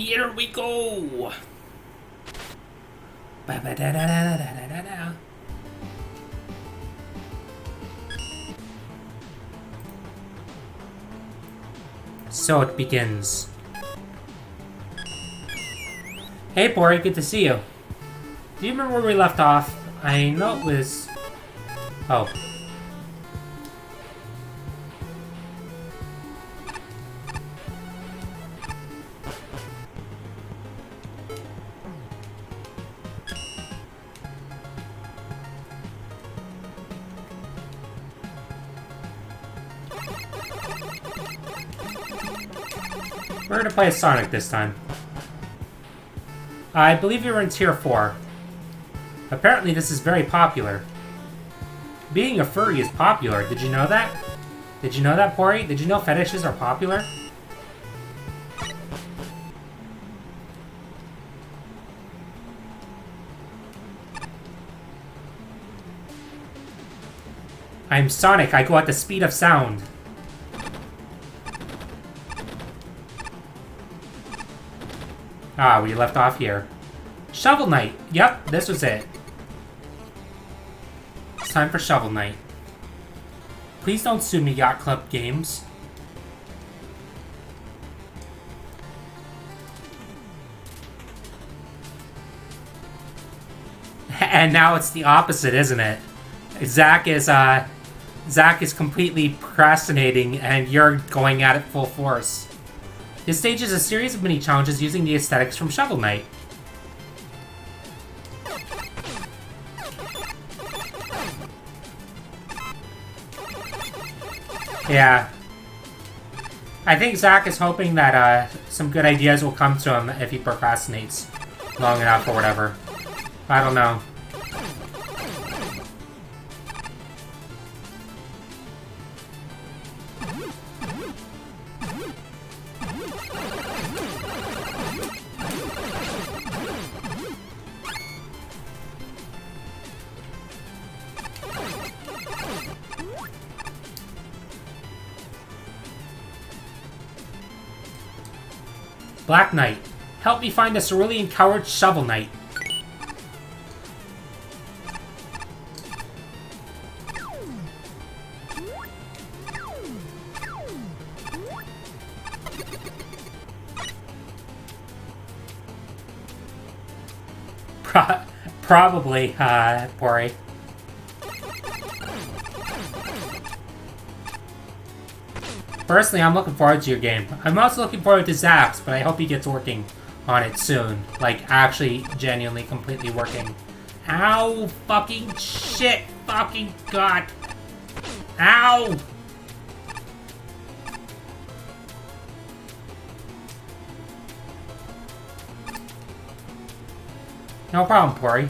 Here we go! Ba-ba-da-da-da-da-da-da-da. So it begins. Hey, Pory, good to see you. Do you remember where we left off? I know it was... Oh. We're gonna play as Sonic this time. I believe you were in Tier 4. Apparently this is very popular. Being a furry is popular, did you know that? Did you know that, Pory? Did you know fetishes are popular? I'm Sonic, I go at the speed of sound. Ah, we left off here. Shovel Knight! Yep, this was it. It's time for Shovel Knight. Please don't sue me, Yacht Club Games. And now it's the opposite, isn't it? Zach is completely procrastinating and you're going at it full force. This stage is a series of mini-challenges using the aesthetics from Shovel Knight. Yeah. I think Zach is hoping that some good ideas will come to him if he procrastinates long enough or whatever. I don't know. Black Knight, help me find the cerulean coward Shovel Knight. Probably, Pory. Personally, I'm looking forward to your game. I'm also looking forward to Zach's, but I hope he gets working on it soon. Like, actually, genuinely, completely working. Ow! Fucking shit! Fucking God! Ow! No problem, Pory.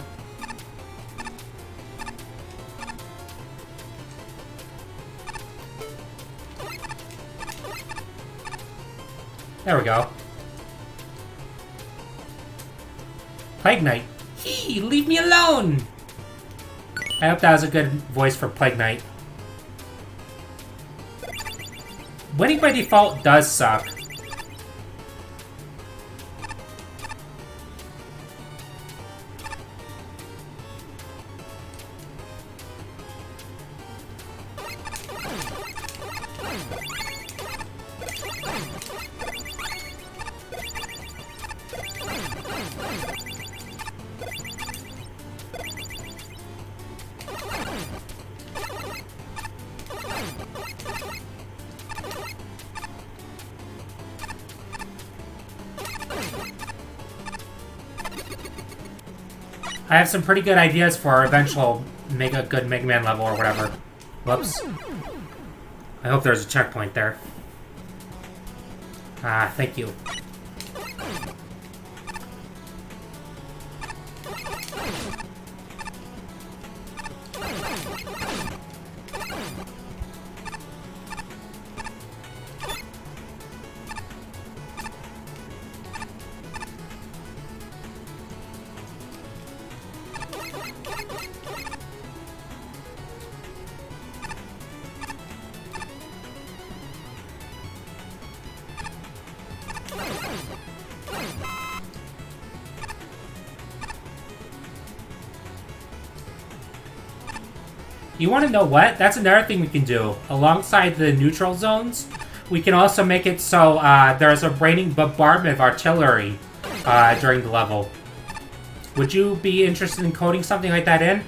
There we go. Plague Knight. Hee! Leave me alone! I hope that was a good voice for Plague Knight. Winning by default does suck. I have some pretty good ideas for our eventual good Mega Man level or whatever. Whoops. I hope there's a checkpoint there. Ah, thank you. You want to know what? That's another thing we can do. Alongside the neutral zones, we can also make it so there's a raining bombardment of artillery during the level. Would you be interested in coding something like that in?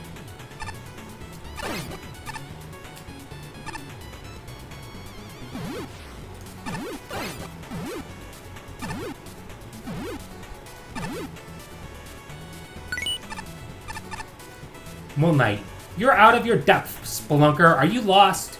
Moon Knight, you're out of your depth, Spelunker. Are you lost?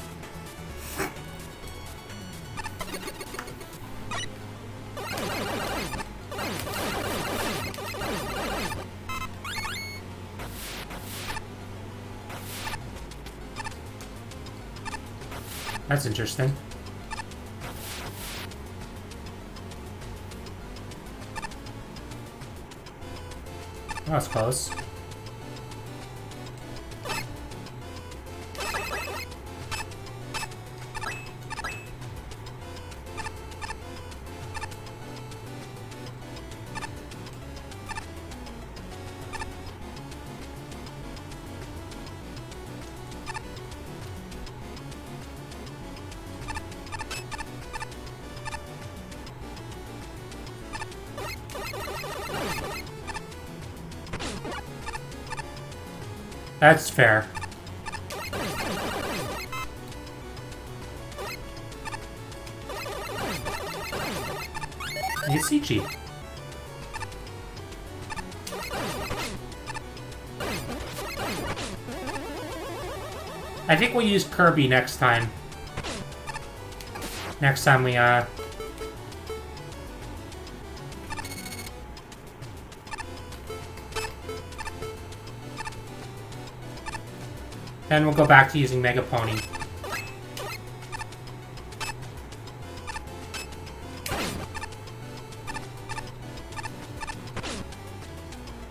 That's interesting. That was close. That's fair. He's CG. I think we'll use Kirby next time. Next time we, Then we'll go back to using Mega Pony.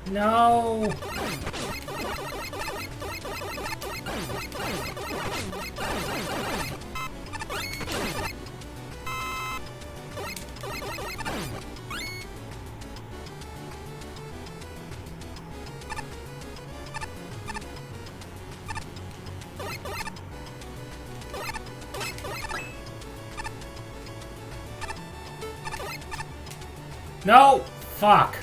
No! No! Fuck.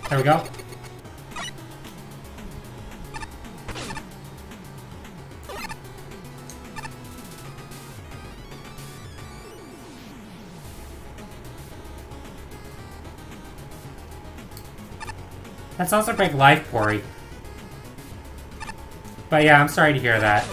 There we go. That sounds like big life, Pory. But yeah, I'm sorry to hear that.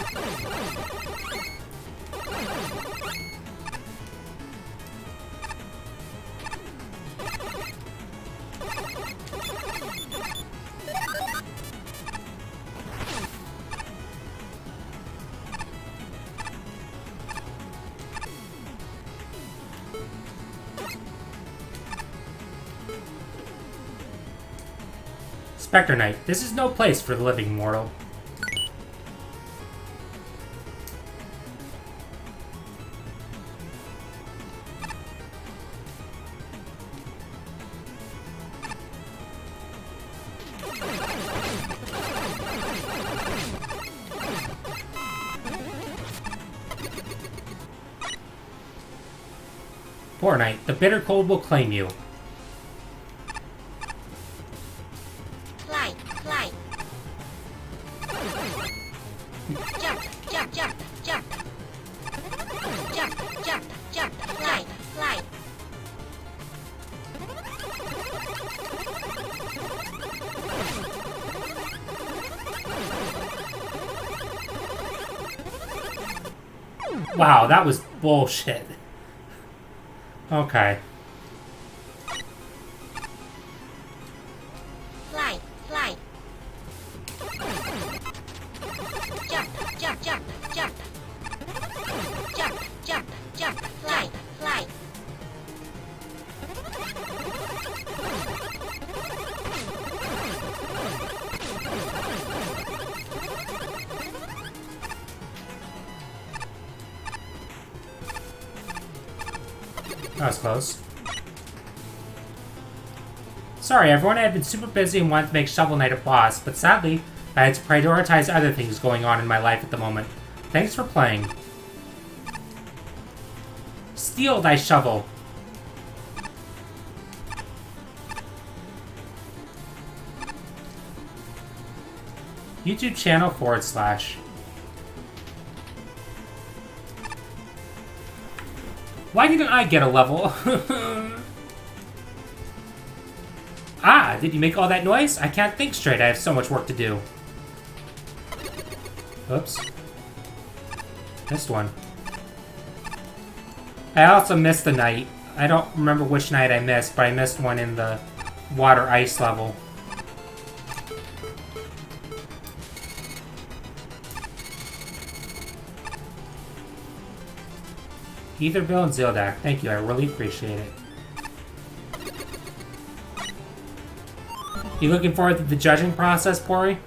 Spectre Knight, this is no place for the living mortal. Poor Knight, the bitter cold will claim you. Wow, that was bullshit. Okay. Fly, fly. Jump, jump, jump, jump. Jump, jump, jump, fly, fly. That was close. Sorry, everyone. I had been super busy and wanted to make Shovel Knight a boss, but sadly, I had to prioritize other things going on in my life at the moment. Thanks for playing. Steal thy shovel. YouTube channel / Why didn't I get a level? Ah, did you make all that noise? I can't think straight. I have so much work to do. Oops. Missed one. I also missed the night. I don't remember which night I missed, but I missed one in the water ice level. Etherville and Zildak, thank you, I really appreciate it. You looking forward to the judging process, Pory?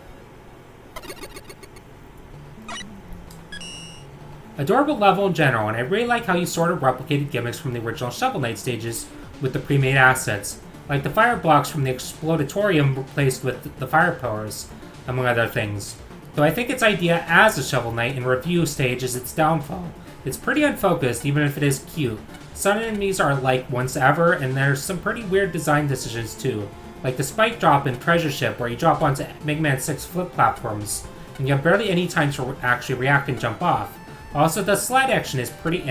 Adorable level in general, and I really like how you sort of replicated gimmicks from the original Shovel Knight stages with the pre-made assets, like the fire blocks from the Explodatorium replaced with the fire pillars, among other things. Though I think its idea as a Shovel Knight in review stage is its downfall. It's pretty unfocused, even if it is cute. Some enemies are like once ever, and there's some pretty weird design decisions too. Like the spike drop in Treasure Ship, where you drop onto Mega Man 6 flip platforms, and you have barely any time to actually react and jump off. Also, the slide action is pretty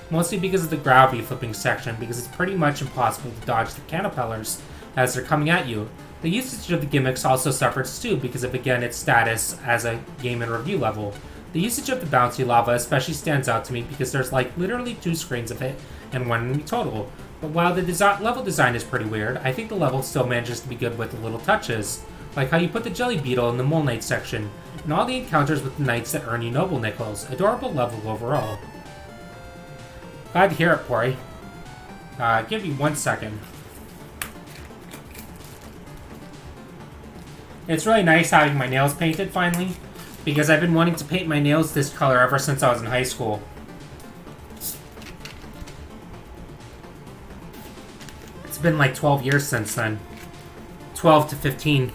mostly because of the gravity flipping section, because it's pretty much impossible to dodge the caterpillars as they're coming at you. The usage of the gimmicks also suffers too, because of again its status as a game and review level. The usage of the bouncy lava especially stands out to me because there's like literally 2 screens of it and 1 enemy total. But while the level design is pretty weird, I think the level still manages to be good with the little touches. Like how you put the Jelly Beetle in the Mole Knight section, and all the encounters with the knights that earn you Noble Nickels. Adorable level overall. Glad to hear it, Pory. Give me 1 second. It's really nice having my nails painted finally, because I've been wanting to paint my nails this color ever since I was in high school. It's been like 12 years since then. 12 to 15.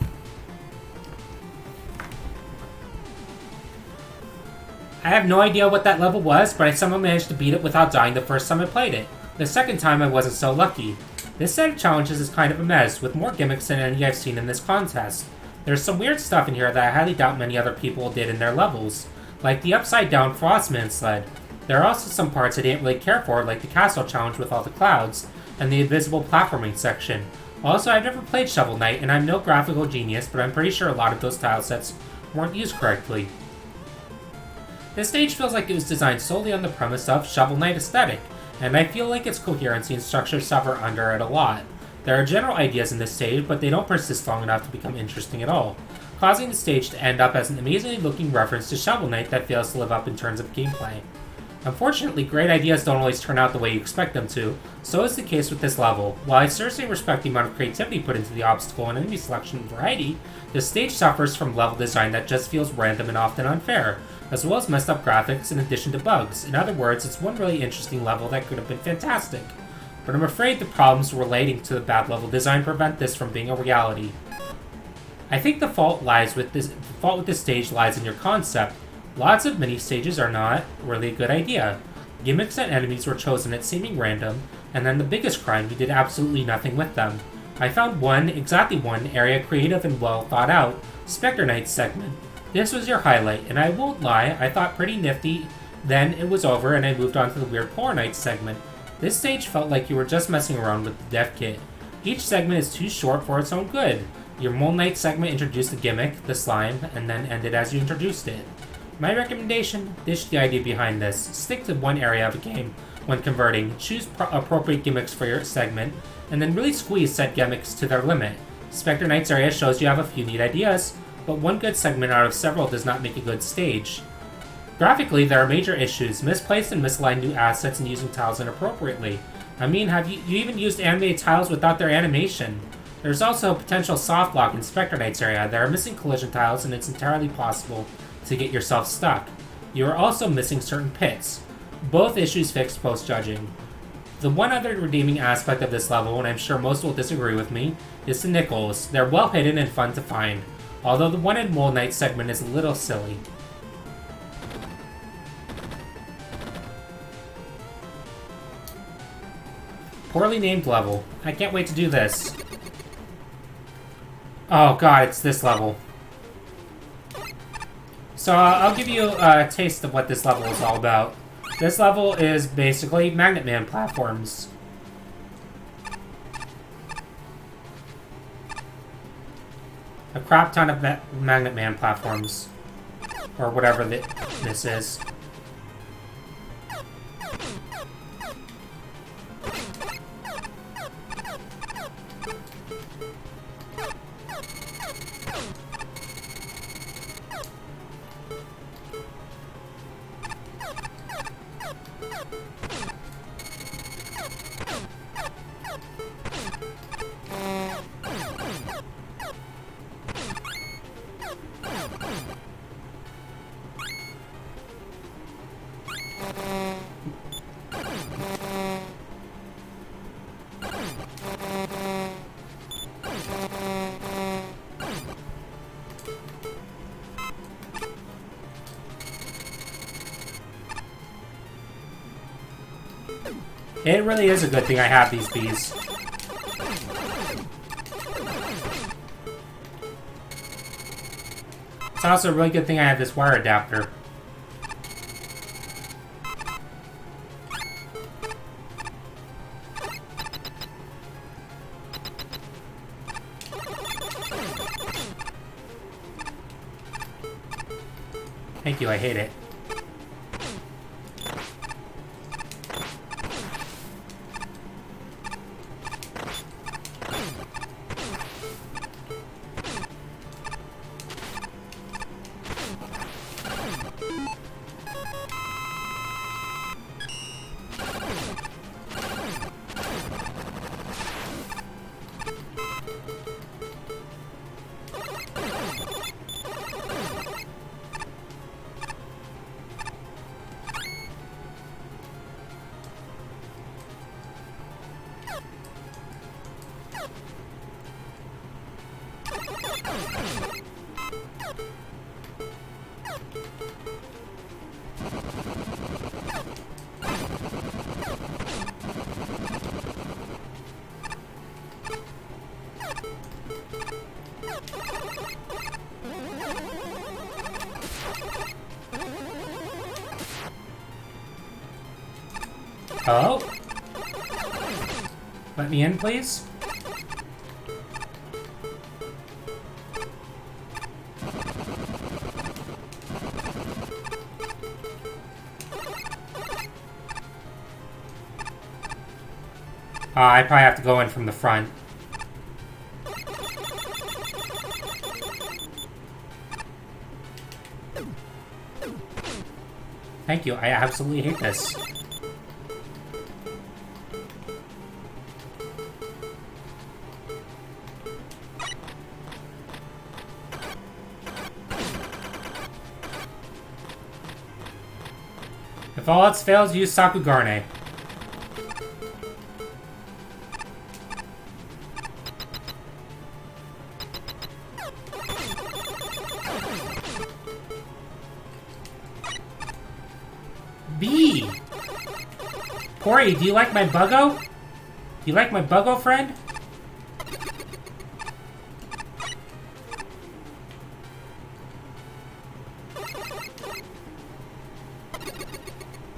I have no idea what that level was, but I somehow managed to beat it without dying the first time I played it. The second time I wasn't so lucky. This set of challenges is kind of a mess, with more gimmicks than any I've seen in this contest. There's some weird stuff in here that I highly doubt many other people did in their levels, like the upside-down Frostman sled. There are also some parts I didn't really care for, like the castle challenge with all the clouds, and the invisible platforming section. Also, I've never played Shovel Knight, and I'm no graphical genius, but I'm pretty sure a lot of those tile sets weren't used correctly. This stage feels like it was designed solely on the premise of Shovel Knight aesthetic, and I feel like its coherency and structure suffer under it a lot. There are general ideas in this stage, but they don't persist long enough to become interesting at all, causing the stage to end up as an amazingly looking reference to Shovel Knight that fails to live up in terms of gameplay. Unfortunately, great ideas don't always turn out the way you expect them to, so is the case with this level. While I seriously respect the amount of creativity put into the obstacle and enemy selection and variety, the stage suffers from level design that just feels random and often unfair, as well as messed up graphics in addition to bugs. In other words, it's one really interesting level that could have been fantastic. But I'm afraid the problems relating to the bad level design prevent this from being a reality. I think the fault with this stage lies in your concept. Lots of mini stages are not really a good idea. Gimmicks and enemies were chosen at seeming random, and then the biggest crime, you did absolutely nothing with them. I found exactly one area creative and well thought out, Spectre Knight's segment. This was your highlight, and I won't lie, I thought pretty nifty. Then it was over and I moved on to the weird Poor Knight segment. This stage felt like you were just messing around with the dev kit. Each segment is too short for its own good. Your Mole Knight segment introduced the gimmick, the slime, and then ended as you introduced it. My recommendation, ditch the idea behind this. Stick to one area of a game when converting, choose appropriate gimmicks for your segment, and then really squeeze said gimmicks to their limit. Spectre Knight's area shows you have a few neat ideas, but one good segment out of several does not make a good stage. Graphically, there are major issues, misplaced and misaligned new assets and using tiles inappropriately. I mean, have you even used animated tiles without their animation? There's also a potential soft lock in Spectre Knight's area. There are missing collision tiles, and it's entirely possible to get yourself stuck. You are also missing certain pits. Both issues fixed post-judging. The one other redeeming aspect of this level, and I'm sure most will disagree with me, is the nickels. They're well hidden and fun to find, although the one in Mole Knight segment is a little silly. Poorly named level. I can't wait to do this. Oh god, it's this level. So I'll give you a taste of what this level is all about. This level is basically Magnet Man platforms. A crap ton of Magnet Man platforms. Or whatever this is. It really is a good thing I have these bees. It's also a really good thing I have this wire adapter. Thank you, I hate it. Hello? Let me in, please? I probably have to go in from the front. Thank you, I absolutely hate this. If all else fails, use Sakugarne. B! Pory, do you like my buggo? Do you like my buggo, friend?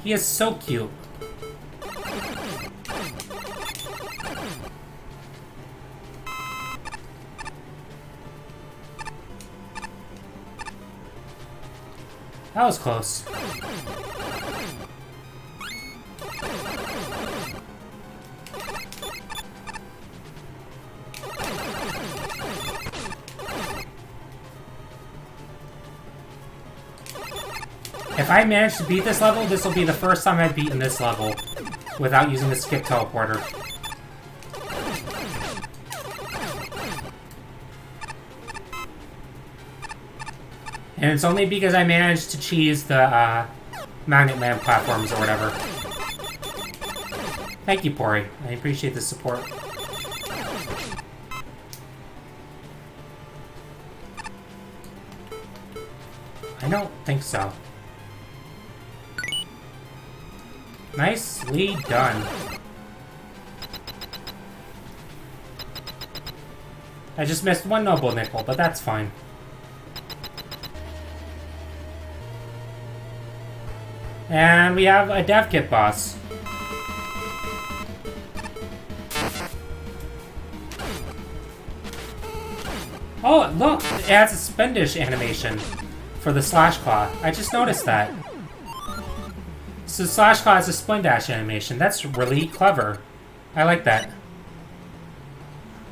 He is so cute. That was close. If I manage to beat this level, this will be the first time I've beaten this level without using the skip teleporter. And it's only because I managed to cheese the Magnet Man platforms or whatever. Thank you, Pory. I appreciate the support. I don't think so. Nicely done. I just missed one noble nickel, but that's fine. And we have a dev kit boss. Oh, look! It has a spindish animation for the slash claw. I just noticed that. So slash claw has a spin dash animation. That's really clever. I like that.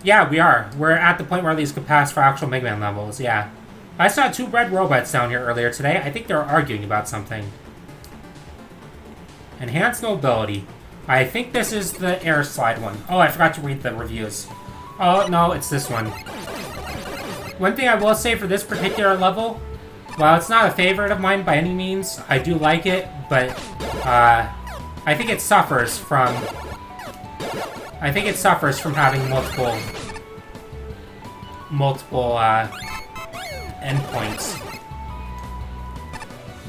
Yeah, we are. We're at the point where these could pass for actual Mega Man levels, yeah. I saw 2 red robots down here earlier today. I think they're arguing about something. Enhanced mobility. I think this is the air slide one. Oh, I forgot to read the reviews. Oh, no, it's this one. One thing I will say for this particular level, while it's not a favorite of mine by any means, I do like it, but I think it suffers from having multiple endpoints.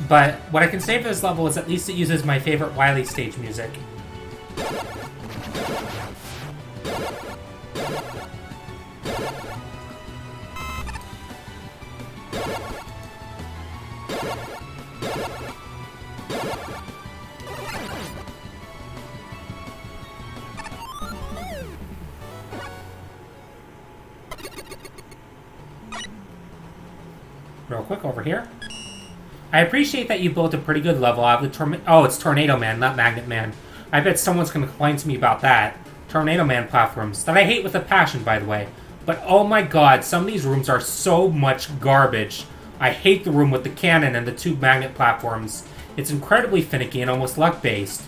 But what I can say for this level is at least it uses my favorite Wily stage music. Real quick over here. I appreciate that you built a pretty good level out of the oh, it's Tornado Man, not Magnet Man. I bet someone's gonna complain to me about that. Tornado Man platforms, that I hate with a passion, by the way. But oh my god, some of these rooms are so much garbage. I hate the room with the cannon and the 2 magnet platforms. It's incredibly finicky and almost luck-based.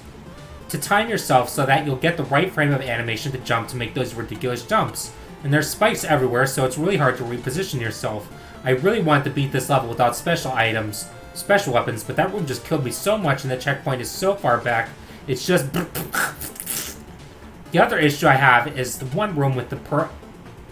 To time yourself so that you'll get the right frame of animation to jump to make those ridiculous jumps. And there's spikes everywhere, so it's really hard to reposition yourself. I really want to beat this level without special items, special weapons, but that room just killed me so much and the checkpoint is so far back, it's just... The other issue I have is the one room with the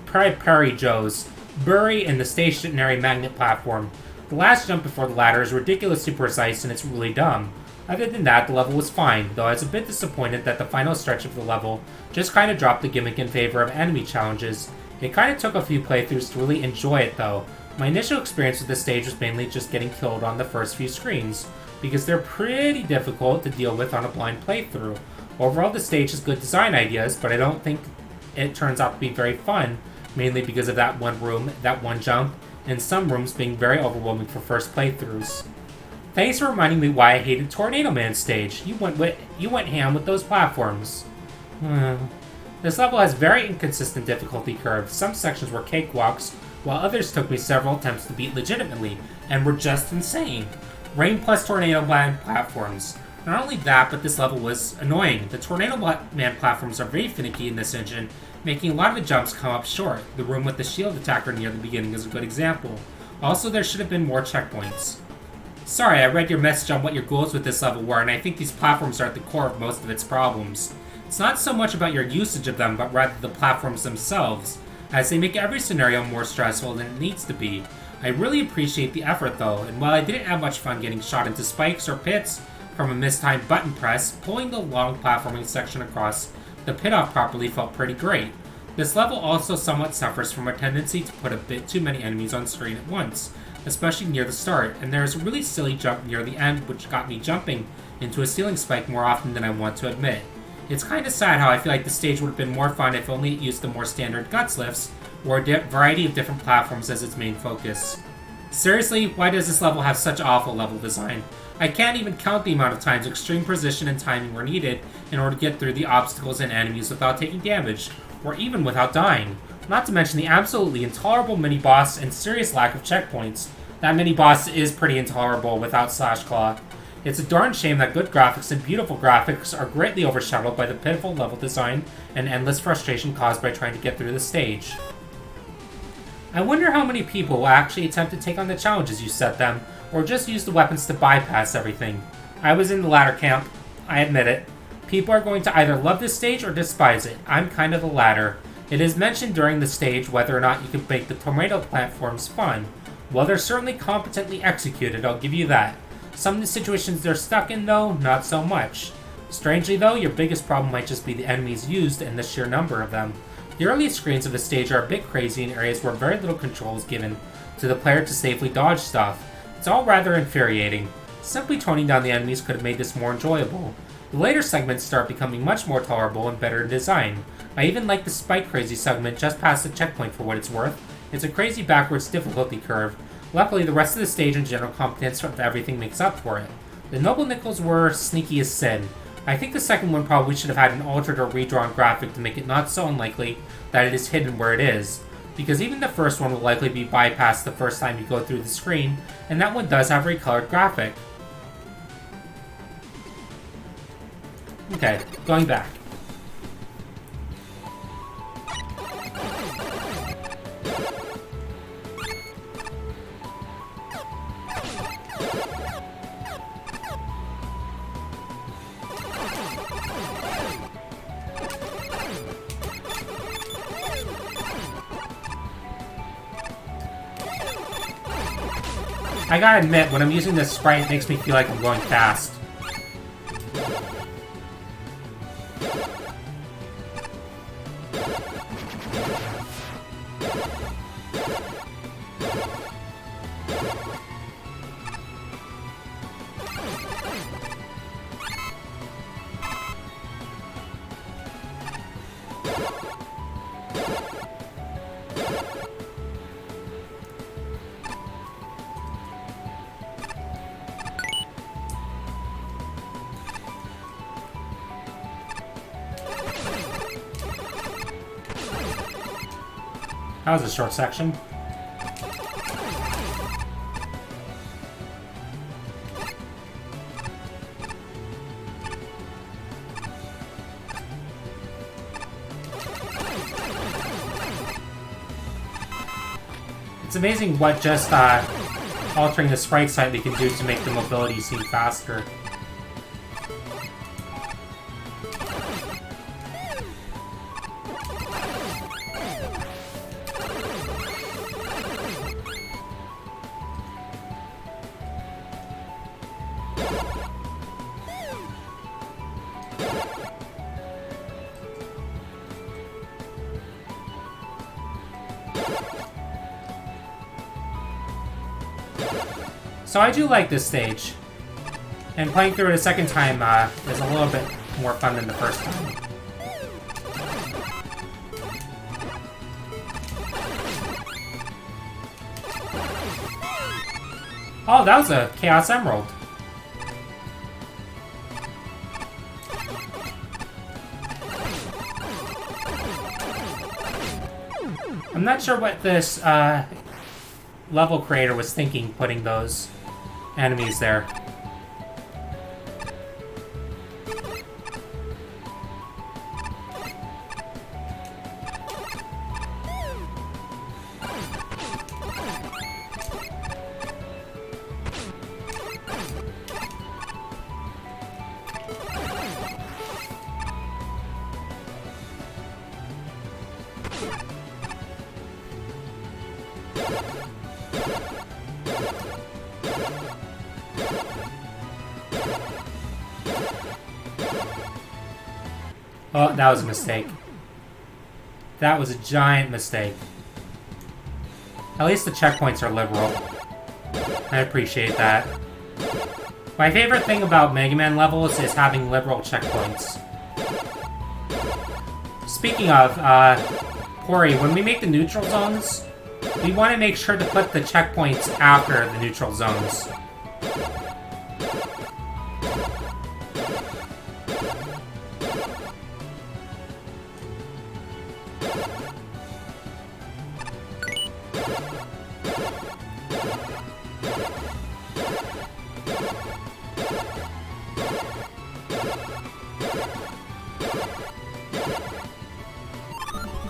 Perry Joes, bury in the stationary magnet platform. The last jump before the ladder is ridiculously precise and it's really dumb. Other than that, the level was fine, though I was a bit disappointed that the final stretch of the level just kind of dropped the gimmick in favor of enemy challenges. It kind of took a few playthroughs to really enjoy it, though. My initial experience with this stage was mainly just getting killed on the first few screens, because they're pretty difficult to deal with on a blind playthrough. Overall, the stage has good design ideas, but I don't think it turns out to be very fun, mainly because of that one room, that one jump, and some rooms being very overwhelming for first playthroughs. Thanks for reminding me why I hated Tornado Man stage. You went ham with those platforms. This level has very inconsistent difficulty curves. Some sections were cakewalks, while others took me several attempts to beat legitimately, and were just insane. Rain plus Tornado Man platforms. Not only that, but this level was annoying. The Tornado Man platforms are very finicky in this engine, making a lot of the jumps come up short. The room with the shield attacker near the beginning is a good example. Also, there should have been more checkpoints. Sorry, I read your message on what your goals with this level were, and I think these platforms are at the core of most of its problems. It's not so much about your usage of them, but rather the platforms themselves, as they make every scenario more stressful than it needs to be. I really appreciate the effort though, and while I didn't have much fun getting shot into spikes or pits from a mistimed button press, pulling the long platforming section across the pit off properly felt pretty great. This level also somewhat suffers from a tendency to put a bit too many enemies on screen at once, especially near the start, and there is a really silly jump near the end which got me jumping into a ceiling spike more often than I want to admit. It's kinda sad how I feel like the stage would have been more fun if only it used the more standard guts lifts, or a variety of different platforms as its main focus. Seriously, why does this level have such awful level design? I can't even count the amount of times extreme precision and timing were needed in order to get through the obstacles and enemies without taking damage, or even without dying. Not to mention the absolutely intolerable mini-boss and serious lack of checkpoints. That mini-boss is pretty intolerable without Slash Claw. It's a darn shame that good graphics and beautiful graphics are greatly overshadowed by the pitiful level design and endless frustration caused by trying to get through the stage. I wonder how many people will actually attempt to take on the challenges you set them, or just use the weapons to bypass everything. I was in the latter camp, I admit it. People are going to either love this stage or despise it. I'm kind of the latter. It is mentioned during the stage whether or not you can make the tomato platforms fun. Well, they're certainly competently executed, I'll give you that. Some of the situations they're stuck in, though, not so much. Strangely, though, your biggest problem might just be the enemies used and the sheer number of them. The early screens of the stage are a bit crazy in areas where very little control is given to the player to safely dodge stuff. It's all rather infuriating. Simply toning down the enemies could have made this more enjoyable. The later segments start becoming much more tolerable and better in design. I even like the Spike Crazy segment just past the checkpoint for what it's worth. It's a crazy backwards difficulty curve. Luckily, the rest of the stage and general competence of everything makes up for it. The Noble Nickels were sneaky as sin. I think the second one probably should have had an altered or redrawn graphic to make it not so unlikely that it is hidden where it is. Because even the first one will likely be bypassed the first time you go through the screen, and that one does have a recolored graphic. Okay, going back. I gotta admit, when I'm using this sprite, it makes me feel like I'm going fast. That was a short section. It's amazing what just altering the sprite slightly can do to make the mobility seem faster. So I do like this stage, and playing through it a second time is a little bit more fun than the first time. Oh, that was a Chaos Emerald. I'm not sure what this level creator was thinking putting those enemies there. Oh, that was a mistake. That was a giant mistake. At least the checkpoints are liberal. I appreciate that. My favorite thing about Mega Man levels is having liberal checkpoints. Speaking of, Pory, when we make the neutral zones, we want to make sure to put the checkpoints after the neutral zones.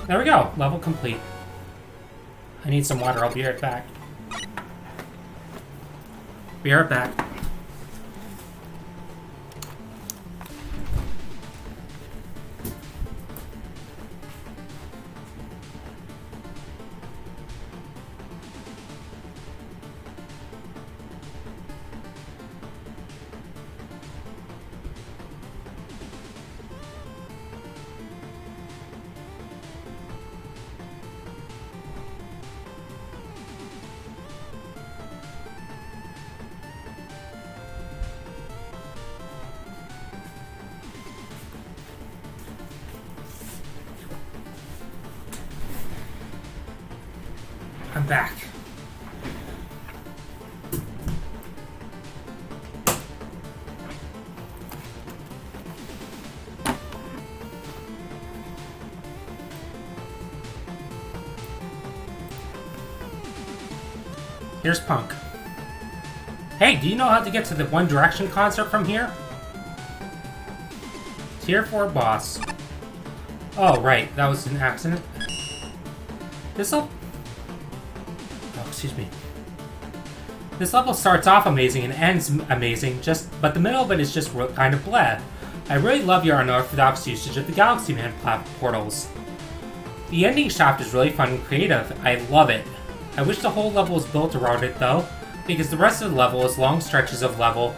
There we go, level complete. I need some water, I'll be right back. Be right back. back. Here's Punk. Hey, do you know how to get to the One Direction concert from here? Tier 4 boss. Oh, right. That was an accident. Oh, excuse me. This level starts off amazing and ends amazing, but the middle of it is just kind of bleh. I really love your unorthodox usage of the Galaxy Man portals. The ending shaft is really fun and creative. I love it. I wish the whole level was built around it, though, because the rest of the level is long stretches of level,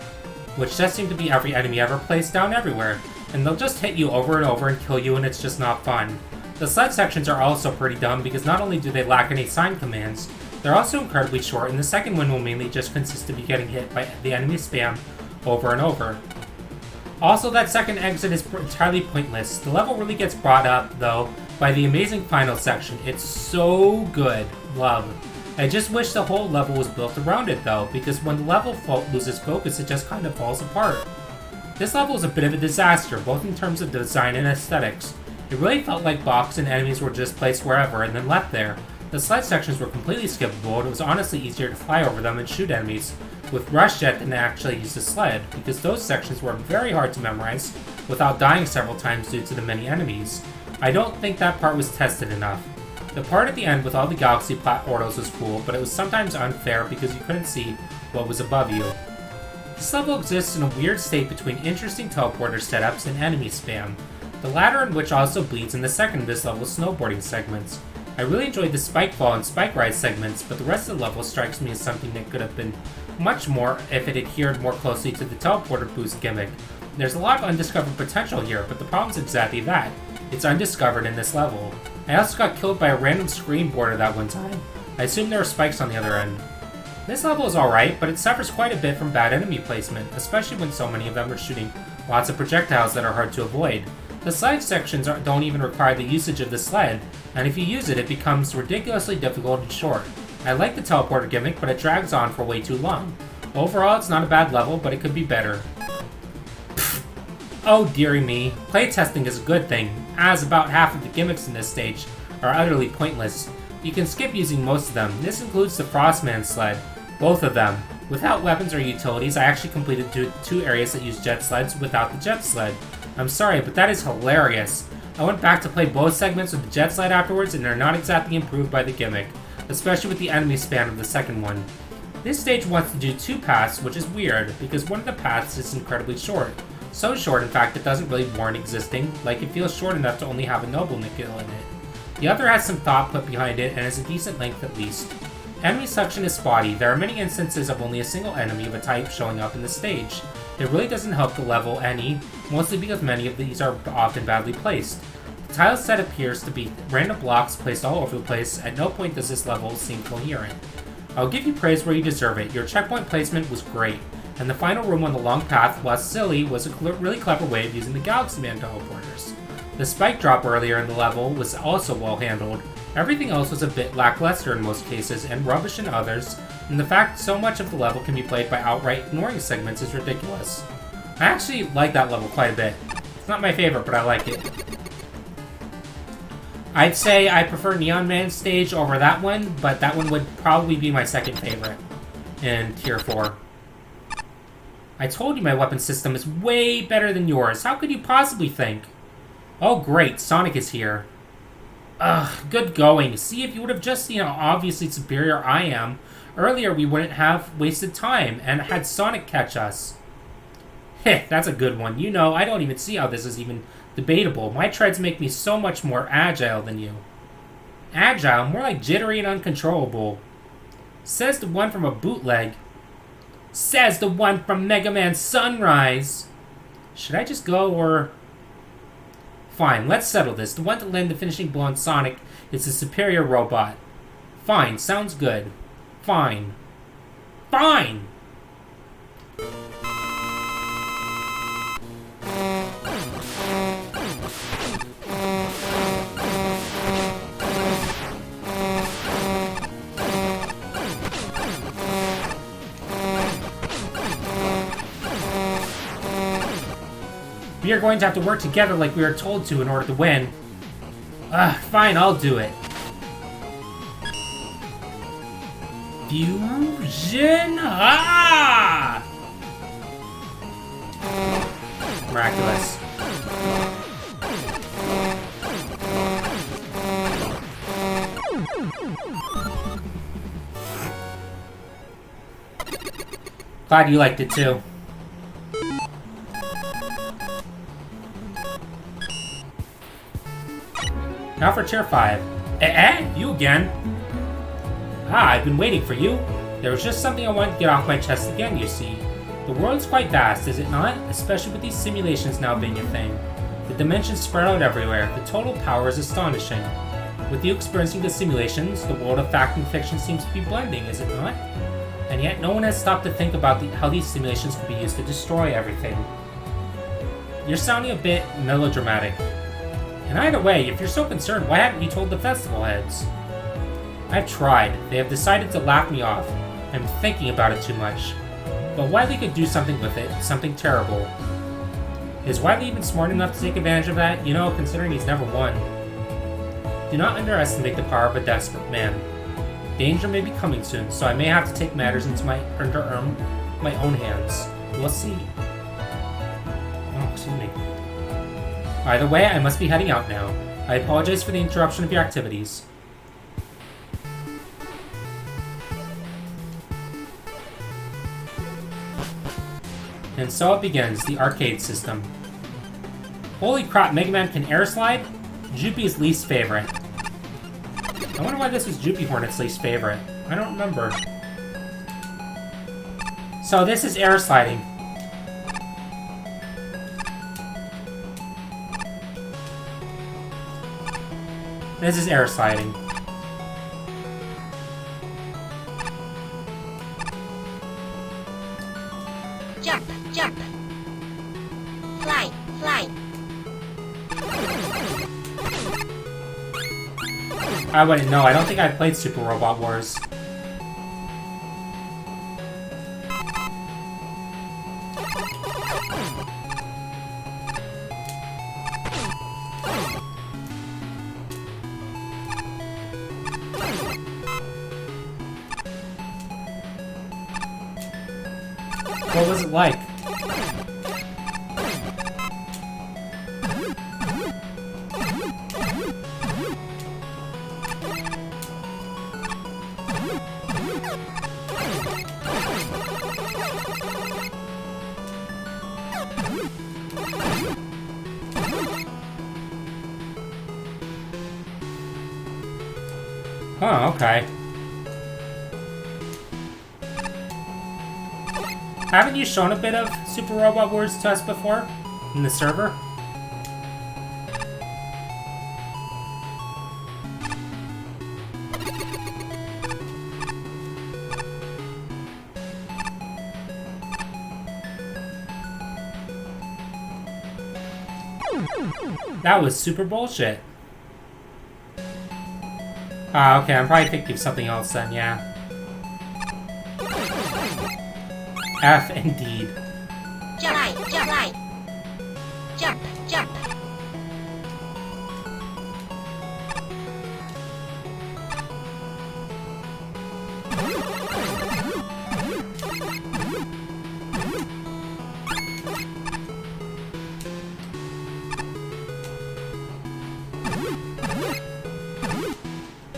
which just seem to be every enemy ever placed down everywhere, and they'll just hit you over and over and kill you, and it's just not fun. The sled sections are also pretty dumb, because not only do they lack any sign commands, they're also incredibly short, and the second one will mainly just consist of you getting hit by the enemy spam over and over. Also, that second exit is entirely pointless. The level really gets brought up, though, by the amazing final section. It's so good. Love. I just wish the whole level was built around it, though, because when the level loses focus, it just kind of falls apart. This level is a bit of a disaster, both in terms of design and aesthetics. It really felt like blocks and enemies were just placed wherever and then left there. The sled sections were completely skippable, and it was honestly easier to fly over them and shoot enemies with Rush Jet than to actually use the sled, because those sections were very hard to memorize without dying several times due to the many enemies. I don't think that part was tested enough. The part at the end with all the Galaxy portals was cool, but it was sometimes unfair because you couldn't see what was above you. This level exists in a weird state between interesting teleporter setups and enemy spam, the latter in which also bleeds in the second of this level's snowboarding segments. I really enjoyed the spike fall and spike ride segments, but the rest of the level strikes me as something that could have been much more if it adhered more closely to the teleporter boost gimmick. There's a lot of undiscovered potential here, but the problem is exactly that. It's undiscovered in this level. I also got killed by a random screen border that one time. I assume there are spikes on the other end. This level is alright, but it suffers quite a bit from bad enemy placement, especially when so many of them are shooting lots of projectiles that are hard to avoid. The slide sections don't even require the usage of the sled, and if you use it, it becomes ridiculously difficult and short. I like the teleporter gimmick, but it drags on for way too long. Overall, it's not a bad level, but it could be better. Oh dearie me, playtesting is a good thing, as about half of the gimmicks in this stage are utterly pointless. You can skip using most of them. This includes the Frostman sled, both of them. Without weapons or utilities, I actually completed two areas that use jet sleds without the jet sled. I'm sorry, but that is hilarious. I went back to play both segments with the jet sled afterwards, and they're not exactly improved by the gimmick, especially with the enemy span of the second one. This stage wants to do two paths, which is weird, because one of the paths is incredibly short. So short, in fact, it doesn't really warrant existing, like it feels short enough to only have a noble nickel in it. The other has some thought put behind it, and is a decent length at least. Enemy selection is spotty. There are many instances of only a single enemy of a type showing up in the stage. It really doesn't help the level any, mostly because many of these are often badly placed. The tile set appears to be random blocks placed all over the place. At no point does this level seem coherent. I'll give you praise where you deserve it. Your checkpoint placement was great, and the final room on the long path, while silly, was a really clever way of using the Galaxy Man teleporters. The spike drop earlier in the level was also well handled. Everything else was a bit lackluster in most cases, and rubbish in others, and the fact so much of the level can be played by outright ignoring segments is ridiculous. I actually like that level quite a bit. It's not my favorite, but I like it. I'd say I prefer Neon Man's stage over that one, but that one would probably be my second favorite in Tier 4. I told you my weapon system is way better than yours. How could you possibly think? Oh great, Sonic is here. Ugh, good going. See, if you would have just seen how obviously superior I am, earlier we wouldn't have wasted time and had Sonic catch us. Heh, that's a good one. You know, I don't even see how this is even debatable. My treads make me so much more agile than you. Agile? More like jittery and uncontrollable. Says the one from a bootleg. Says the one from Mega Man Sunrise. Should I just go, or... Fine, let's settle this. The one to land the finishing blow on Sonic is the superior robot. Fine, sounds good. Fine. Fine! We are going to have to work together like we are told to in order to win. Fine, I'll do it. Fusion! Ah! Miraculous. Glad you liked it too. Now for Chair 5. You again? I've been waiting for you. There was just something I wanted to get off my chest again, you see. The world's quite vast, is it not? Especially with these simulations now being a thing. The dimensions spread out everywhere. The total power is astonishing. With you experiencing the simulations, the world of fact and fiction seems to be blending, is it not? And yet no one has stopped to think about how these simulations could be used to destroy everything. You're sounding a bit melodramatic. And either way, if you're so concerned, why haven't you told the festival heads? I've tried. They have decided to laugh me off. I'm thinking about it too much. But Wily could do something with it, something terrible. Is Wily even smart enough to take advantage of that? You know, considering he's never won. Do not underestimate the power of a desperate man. Danger may be coming soon, so I may have to take matters into my own hands. We'll see. Oh, excuse me. Either way, I must be heading out now. I apologize for the interruption of your activities. And so it begins, the arcade system. Holy crap, Mega Man can air slide? Juppie's least favorite. I wonder why this was Juppie Hornet's least favorite. I don't remember. So this is air sliding. This is air sliding. Jump, jump. Slide, slide. I wouldn't know. I don't think I've played Super Robot Wars. What was it like? Oh, okay. Haven't you shown a bit of Super Robot Wars to us before? In the server? That was super bullshit. Ah, okay, I'm probably thinking of something else then, yeah. F indeed. Jump, right, jump, right. Jump, jump.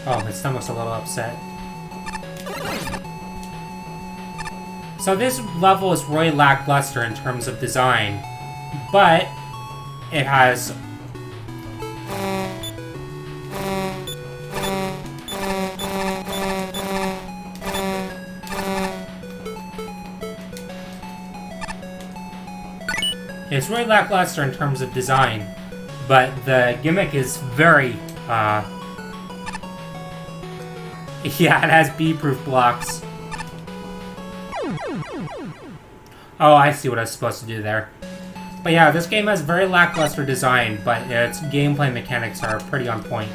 Oh, my stomach's a little upset. So this level is really lackluster in terms of design, but it has it's really lackluster in terms of design, but the gimmick is very yeah, it has bee-proof blocks. Oh, I see what I was supposed to do there. But yeah, this game has very lackluster design, but its gameplay mechanics are pretty on point.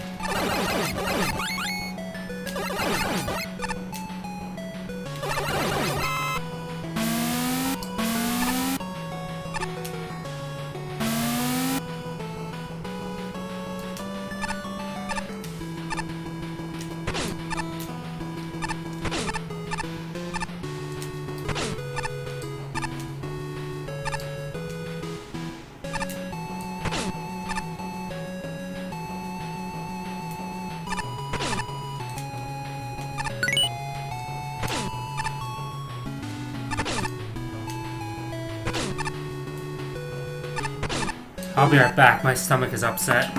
I'll be right back. My stomach is upset.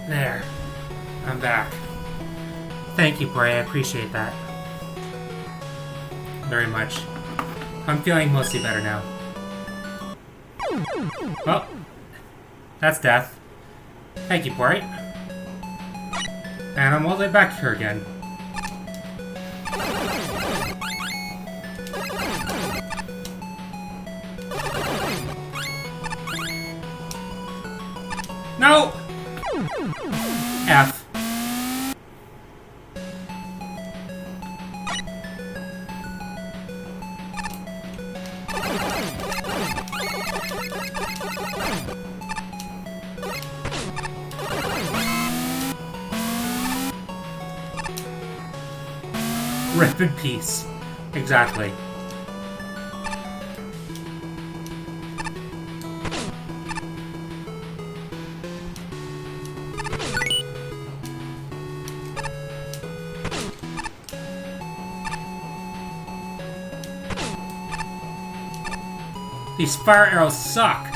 There. I'm back. Thank you, Bray. I appreciate that. Very much. I'm feeling mostly better now. Well, that's death. Thank you, Pory. And I'm all the way back here again. No! F. Rip in peace. Exactly. These fire arrows suck.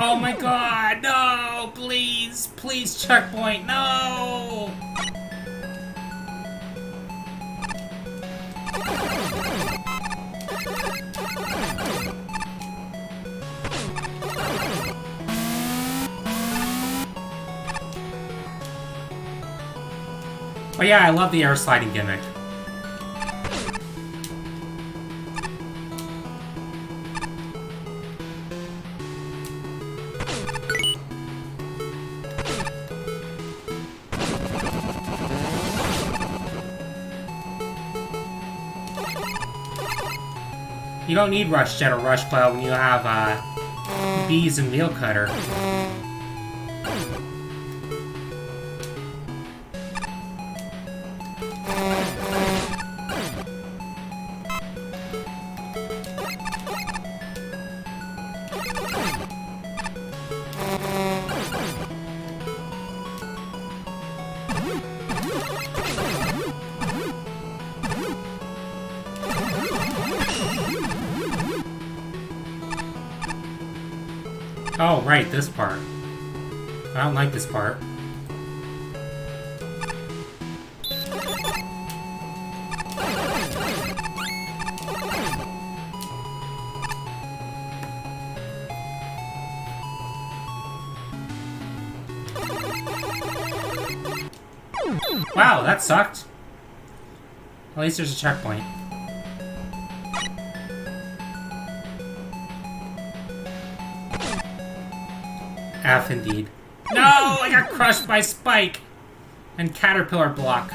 Oh my god, no! Please, please checkpoint, no! Oh yeah, I love the air sliding gimmick. You don't need Rush Jet or Rush Cloud when you have, Bees and Meal Cutter. Oh, right, this part. I don't like this part. Wow, that sucked. At least there's a checkpoint. F indeed. No! I got crushed by Spike! And Caterpillar Block.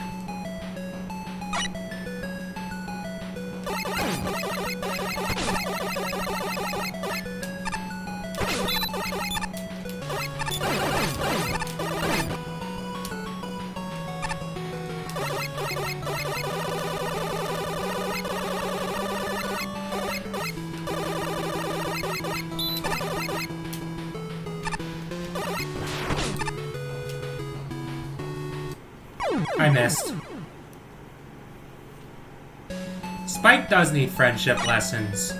I missed. Spike does need friendship lessons.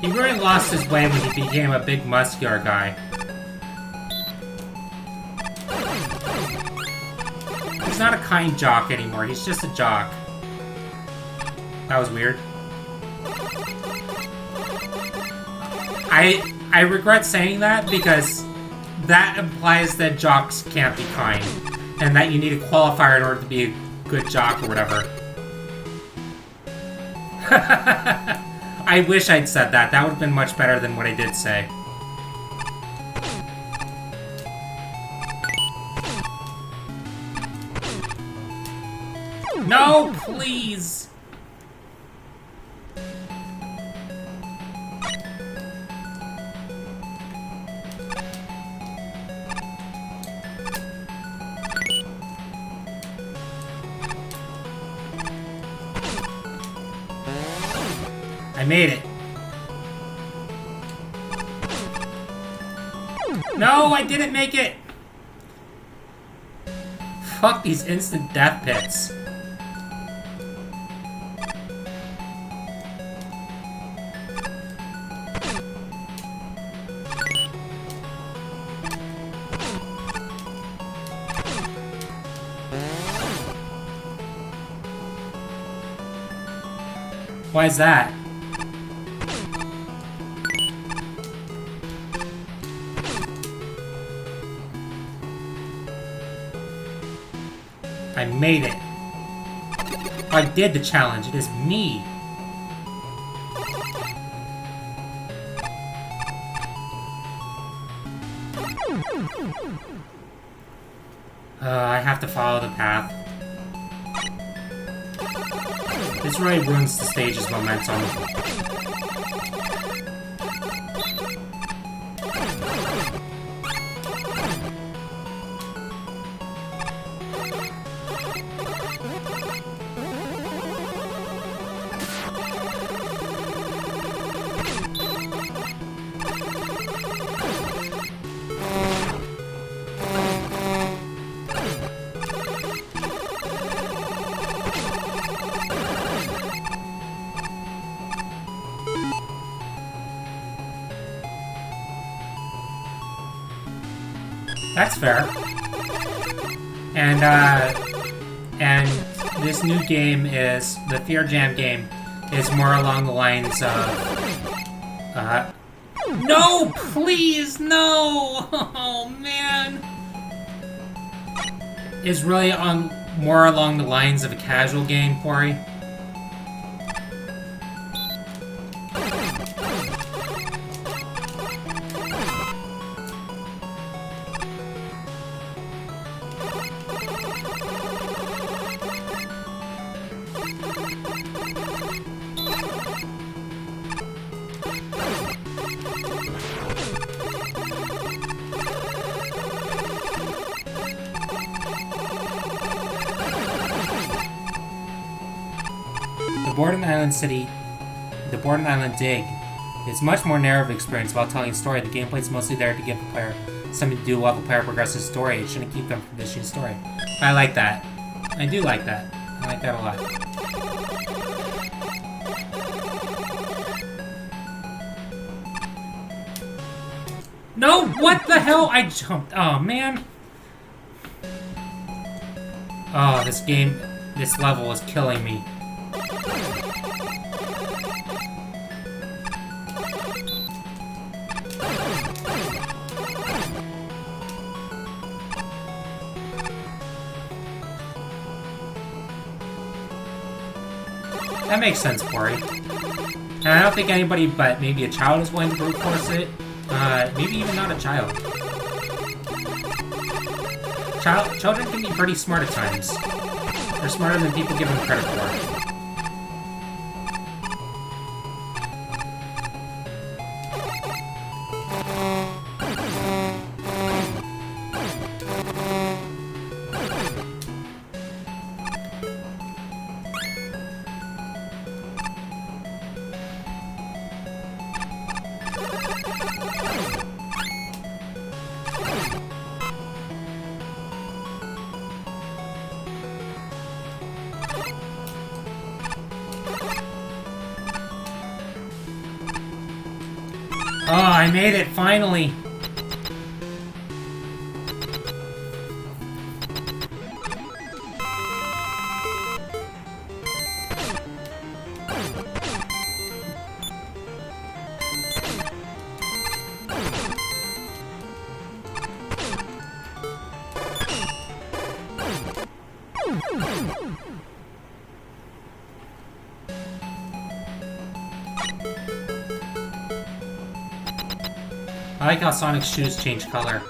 He really lost his way when he became a big muscular guy. He's not a kind jock anymore, he's just a jock. That was weird. I regret saying that because that implies that jocks can't be kind. And that you need a qualifier in order to be a good jock or whatever. I wish I'd said that. That would have been much better than what I did say. No, please! I made it. No, I didn't make it! Fuck these instant death pits. Why is that? I made it. I did the challenge. It is me. I have to follow the path. This really ruins the stage's momentum. That's fair. And this new game is, the Fear Jam game, is more along the lines of, no, please, no! Oh, man! Is really more along the lines of a casual game, Pory. The Borden Island Dig is much more narrative experience while telling a story. The gameplay is mostly there to give the player something to do while the player progresses the story. It shouldn't keep them from finishing the story. I like that. I do like that. I like that a lot. No! What the hell? I jumped. Oh, man. Oh, this level is killing me. That makes sense, Corey. And I don't think anybody but maybe a child is willing to brute force it. Maybe even not a child. Children can be pretty smart at times. They're smarter than people give them credit for. Oh, I made it, finally! I like how Sonic's shoes change color.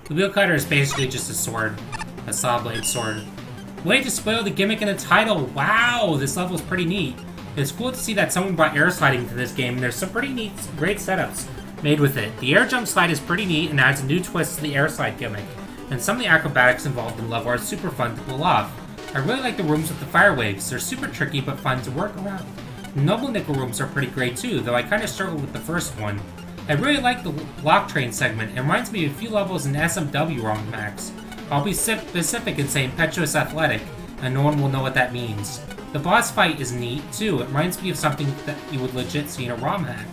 The wheel cutter is basically just a sword. A saw blade sword. Way to spoil the gimmick in the title! Wow, this level is pretty neat. It's cool to see that someone brought air sliding to this game, and there's some pretty neat, great setups made with it. The air jump slide is pretty neat and adds a new twist to the air slide gimmick. And some of the acrobatics involved in the level are super fun to pull off. I really like the rooms with the fire waves. They're super tricky but fun to work around. The Noble Nickel rooms are pretty great too, though I kinda struggled with the first one. I really like the block train segment. It reminds me of a few levels in SMW ROM Max. I'll be specific in saying Impetuous Athletic, and no one will know what that means. The boss fight is neat too. It reminds me of something that you would legit see in a ROM hack.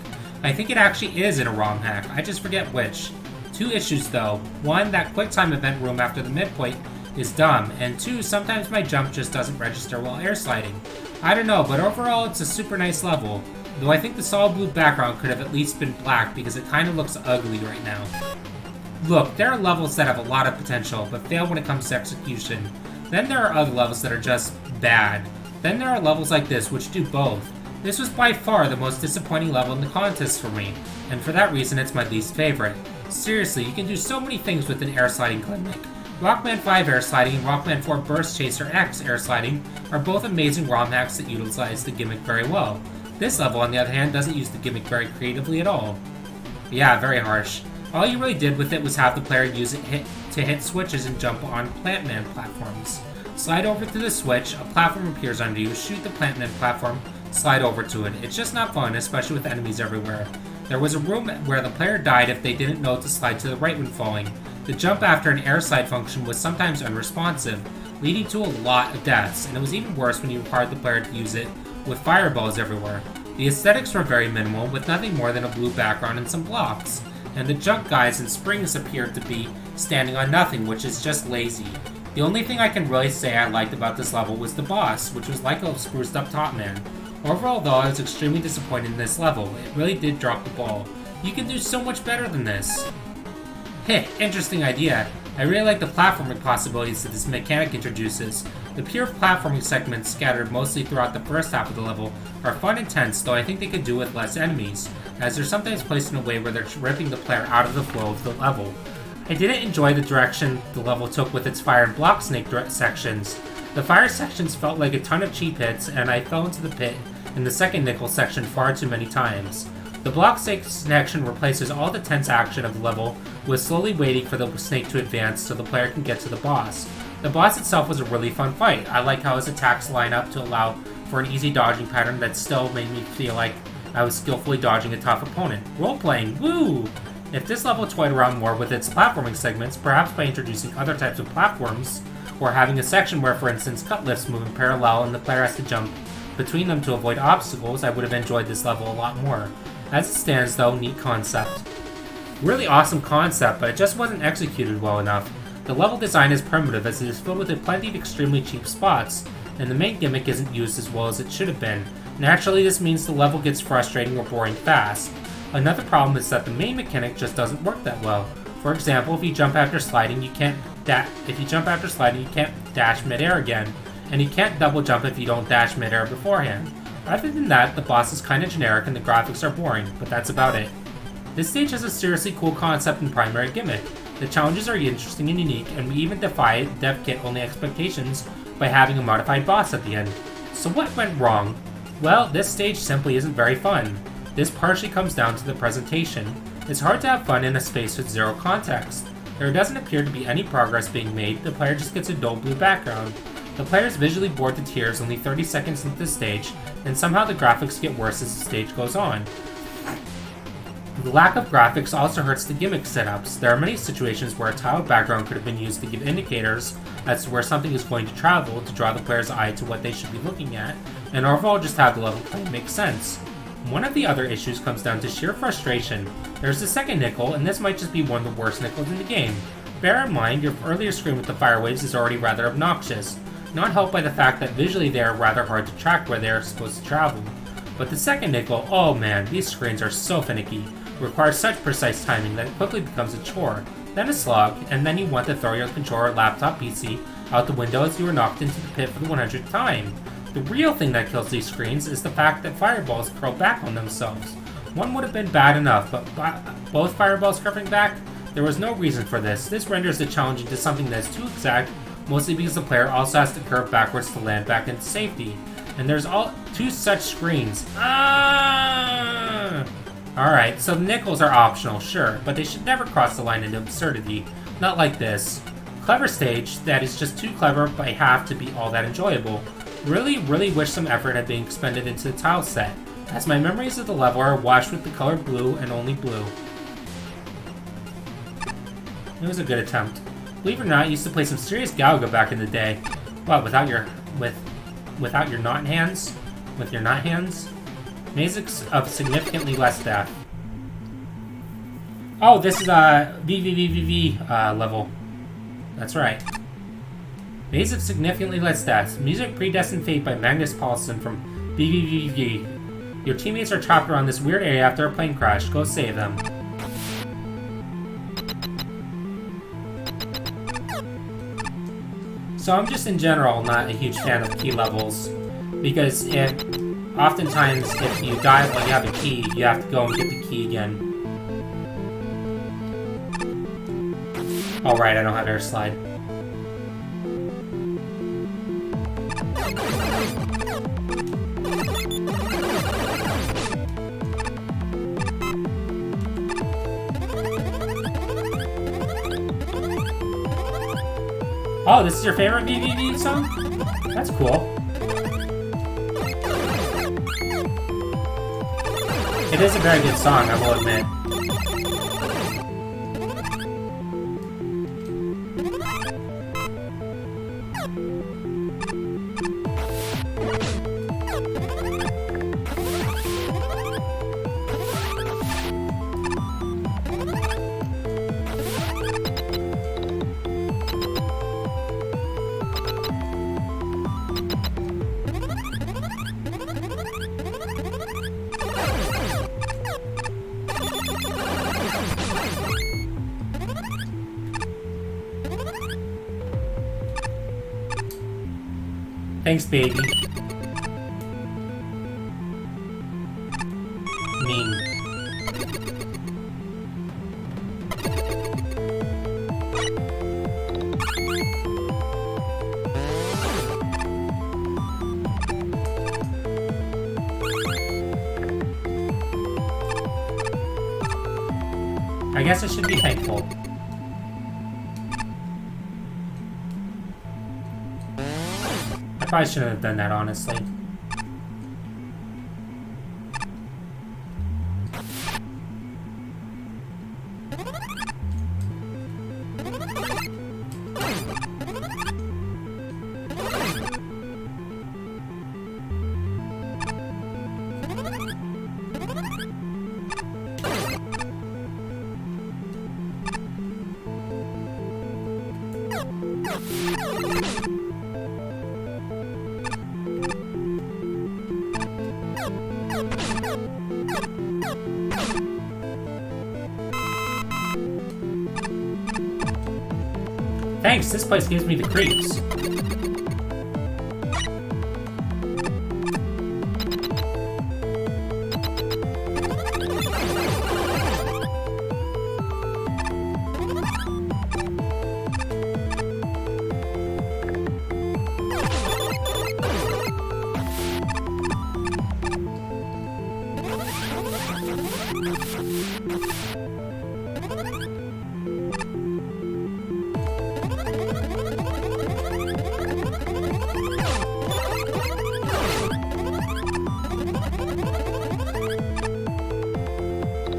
I think it actually is in a ROM hack, I just forget which. 2 issues though. 1, that quick time event room after the midpoint is dumb, and 2, sometimes my jump just doesn't register while air sliding. I don't know, but overall it's a super nice level. Though I think the solid blue background could have at least been black because it kinda looks ugly right now. Look, there are levels that have a lot of potential, but fail when it comes to execution. Then there are other levels that are just bad. Then there are levels like this, which do both. This was by far the most disappointing level in the contest for me, and for that reason it's my least favorite. Seriously, you can do so many things with an air sliding gimmick. Rockman 5 air sliding and Rockman 4 Burst Chaser X air sliding are both amazing ROM hacks that utilize the gimmick very well. This level, on the other hand, doesn't use the gimmick very creatively at all. Yeah, very harsh. All you really did with it was have the player use it to hit switches and jump on Plantman platforms. Slide over to the switch, a platform appears under you, shoot the Plantman platform, slide over to it. It's just not fun, especially with enemies everywhere. There was a room where the player died if they didn't know to slide to the right when falling. The jump after an air slide function was sometimes unresponsive, leading to a lot of deaths, and it was even worse when you required the player to use it with fireballs everywhere. The aesthetics were very minimal, with nothing more than a blue background and some blocks. And the junk guys and springs appeared to be standing on nothing, which is just lazy. The only thing I can really say I liked about this level was the boss, which was like a spruced up Top Man. Overall though, I was extremely disappointed in this level. It really did drop the ball. You can do so much better than this. Heh, interesting idea. I really like the platforming possibilities that this mechanic introduces. The pure platforming segments scattered mostly throughout the first half of the level are fun and tense, though I think they could do with less enemies, as they're sometimes placed in a way where they're ripping the player out of the flow of the level. I didn't enjoy the direction the level took with its fire and block snake sections. The fire sections felt like a ton of cheap hits, and I fell into the pit in the second nickel section far too many times. The block snake section replaces all the tense action of the level with slowly waiting for the snake to advance so the player can get to the boss. The boss itself was a really fun fight. I like how his attacks line up to allow for an easy dodging pattern that still made me feel like I was skillfully dodging a tough opponent. Role-playing, woo! If this level toyed around more with its platforming segments, perhaps by introducing other types of platforms, or having a section where, for instance, cut lifts move in parallel and the player has to jump between them to avoid obstacles, I would have enjoyed this level a lot more. As it stands though, neat concept. Really awesome concept, but it just wasn't executed well enough. The level design is primitive as it is filled with plenty of extremely cheap spots, and the main gimmick isn't used as well as it should have been. Naturally, this means the level gets frustrating or boring fast. Another problem is that the main mechanic just doesn't work that well. For example, if you jump after sliding, you can't dash midair again, and you can't double jump if you don't dash midair beforehand. Other than that, the boss is kinda generic and the graphics are boring, but that's about it. This stage has a seriously cool concept and primary gimmick. The challenges are interesting and unique, and we even defy dev kit only expectations by having a modified boss at the end. So what went wrong? Well, this stage simply isn't very fun. This partially comes down to the presentation. It's hard to have fun in a space with zero context. There doesn't appear to be any progress being made, the player just gets a dull blue background. The player is visually bored to tears only 30 seconds into the stage, and somehow the graphics get worse as the stage goes on. The lack of graphics also hurts the gimmick setups. There are many situations where a tiled background could have been used to give indicators as to where something is going to travel to draw the player's eye to what they should be looking at, and overall just have the level play make sense. One of the other issues comes down to sheer frustration. There's the second nickel, and this might just be one of the worst nickels in the game. Bear in mind, your earlier screen with the fire waves is already rather obnoxious, not helped by the fact that visually they are rather hard to track where they are supposed to travel. But the second nickel, oh man, these screens are so finicky, require such precise timing that it quickly becomes a chore, then a slog, and then you want to throw your controller laptop PC out the window as you are knocked into the pit for the 100th time. The real thing that kills these screens is the fact that fireballs curl back on themselves. One would have been bad enough, but both fireballs curving back There was no reason for this. This renders the challenge into something that is too exact, mostly because the player also has to curve backwards to land back into safety. And there's all 2 such screens. Alright, so the nickels are optional, sure, but they should never cross the line into absurdity. Not like this. Clever stage that is just too clever by half to be all that enjoyable. Really, really wish some effort had been expended into the tile set, as my memories of the level are washed with the color blue and only blue. It was a good attempt. Believe it or not, I used to play some serious Galaga back in the day. What, without your not hands? With your not hands? Mazes of significantly less death. Oh, this is a VVVVV level. That's right. Maze of significantly less death. Music Predestined Fate by Magnus Paulsen from VVVV. Your teammates are trapped around this weird area after a plane crash. Go save them. So I'm just in general not a huge fan of key levels, because oftentimes if you die while you have a key, you have to go and get the key again. Alright, I don't have air slide. Oh, this is your favorite VVV song? That's cool. It is a very good song, I will admit. Thanks, baby. Mean. I guess I should be thankful. I probably shouldn't have done that, honestly. Thanks, this place gives me the creeps.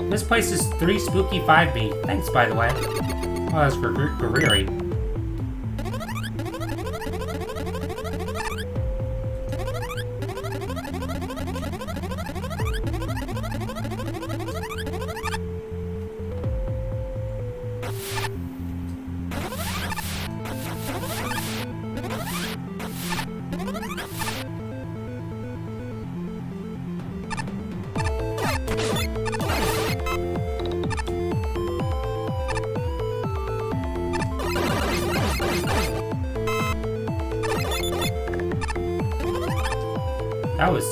This place is 3 spooky 5B. Thanks, by the way. Oh, that's Gariri. That was...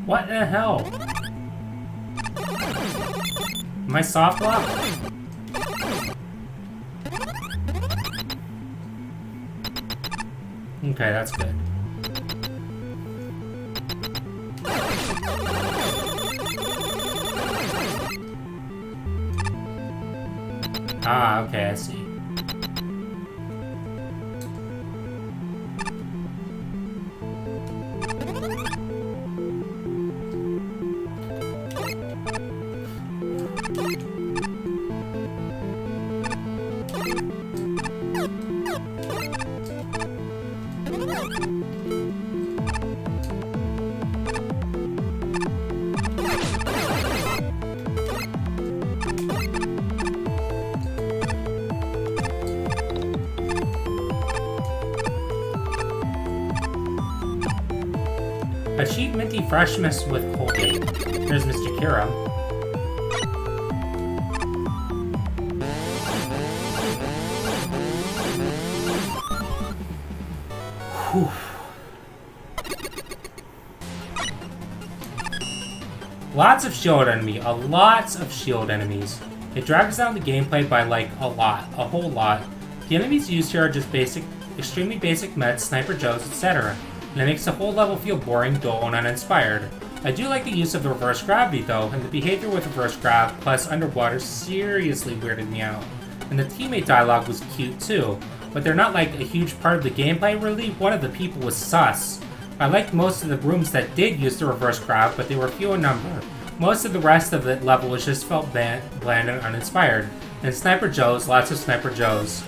What the hell? Am I soft lock? Okay, that's good. Ah, okay, I see. Achieve minty freshness with Colgate. There's Mr. Kira. Whew. Lots of shield enemy. Lots of shield enemies. It drags down the gameplay by like a whole lot. The enemies used here are just basic, extremely basic mets, sniper joes, etc. And it makes the whole level feel boring, dull, and uninspired. I do like the use of the reverse gravity though, and the behavior with reverse grav plus underwater seriously weirded me out. And the teammate dialogue was cute too, but they're not like a huge part of the gameplay really. One of the people was sus. I liked most of the rooms that did use the reverse grav, but they were few in number. Most of the rest of the level was just felt bland and uninspired. And Sniper Joes, lots of Sniper Joes.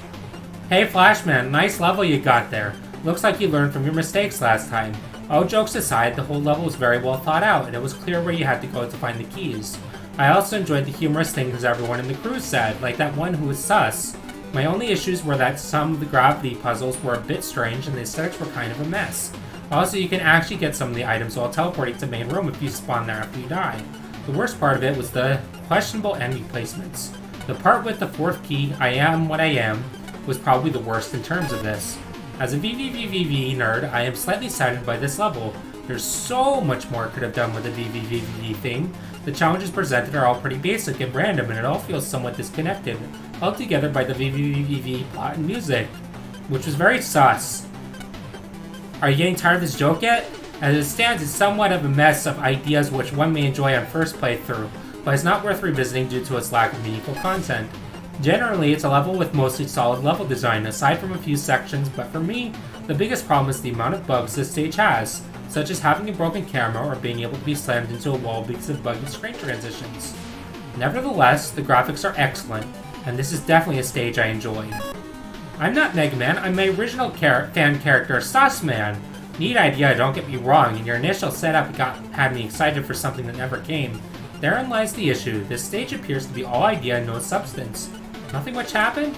Hey Flashman, nice level you got there. Looks like you learned from your mistakes last time. All jokes aside, the whole level was very well thought out, and it was clear where you had to go to find the keys. I also enjoyed the humorous things everyone in the crew said, like that one who was sus. My only issues were that some of the gravity puzzles were a bit strange and the aesthetics were kind of a mess. Also, you can actually get some of the items while teleporting to main room if you spawn there after you die. The worst part of it was the questionable enemy placements. The part with the fourth key, I am what I am, was probably the worst in terms of this. As a VVVVV nerd, I am slightly saddened by this level. There's so much more it could have done with the VVVV thing. The challenges presented are all pretty basic and random, and it all feels somewhat disconnected, held together by the VVVV plot and music, which was very sus. Are you getting tired of this joke yet? As it stands, it's somewhat of a mess of ideas which one may enjoy on first playthrough, but it's not worth revisiting due to its lack of meaningful content. Generally, it's a level with mostly solid level design, aside from a few sections, but for me, the biggest problem is the amount of bugs this stage has, such as having a broken camera or being able to be slammed into a wall because of buggy screen transitions. Nevertheless, the graphics are excellent, and this is definitely a stage I enjoy. I'm not Mega Man, I'm my original fan character, Sussman. Neat idea, don't get me wrong, and your initial setup had me excited for something that never came. Therein lies the issue. This stage appears to be all idea and no substance. Nothing much happened?